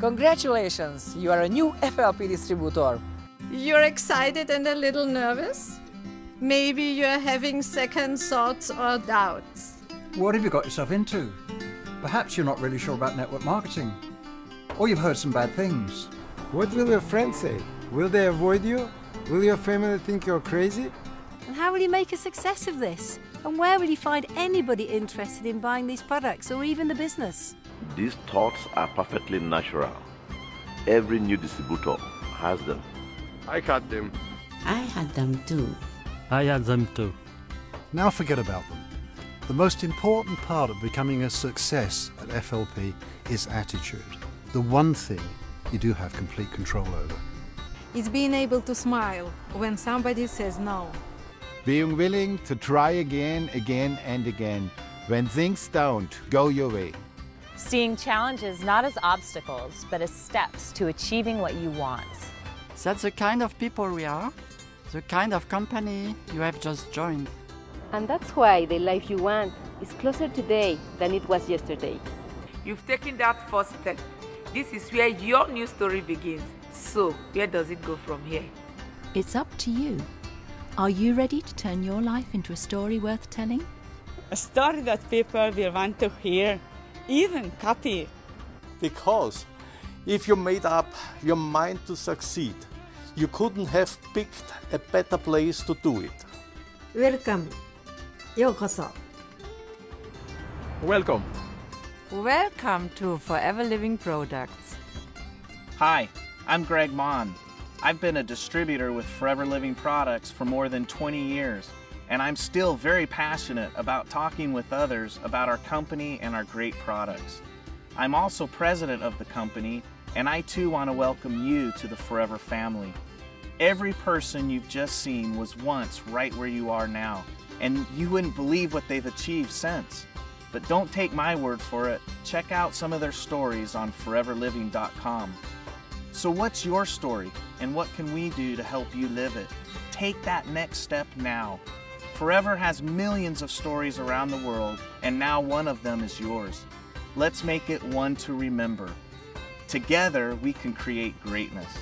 Congratulations, you are a new FLP distributor. You're excited and a little nervous? Maybe you're having second thoughts or doubts. What have you got yourself into? Perhaps you're not really sure about network marketing. Or you've heard some bad things. What will your friends say? Will they avoid you? Will your family think you're crazy? And how will you make a success of this? And where will you find anybody interested in buying these products or even the business? These thoughts are perfectly natural. Every new distributor has them. I had them. I had them too. I had them too. Now forget about them. The most important part of becoming a success at FLP is attitude. The one thing you do have complete control over. It's being able to smile when somebody says no. Being willing to try again and again when things don't go your way. Seeing challenges not as obstacles, but as steps to achieving what you want. That's the kind of people we are, the kind of company you have just joined. And that's why the life you want is closer today than it was yesterday. You've taken that first step. This is where your new story begins. So, where does it go from here? It's up to you. Are you ready to turn your life into a story worth telling? A story that people will want to hear, even copy. Because if you made up your mind to succeed, you couldn't have picked a better place to do it. Welcome. Yokoso. Welcome. Welcome to Forever Living Products. Hi, I'm Greg Mon. I've been a distributor with Forever Living Products for more than 20 years, and I'm still very passionate about talking with others about our company and our great products. I'm also president of the company, and I too want to welcome you to the Forever family. Every person you've just seen was once right where you are now, and you wouldn't believe what they've achieved since. But don't take my word for it. Check out some of their stories on foreverliving.com. So what's your story, and what can we do to help you live it? Take that next step now. Forever has millions of stories around the world, and now one of them is yours. Let's make it one to remember. Together, we can create greatness.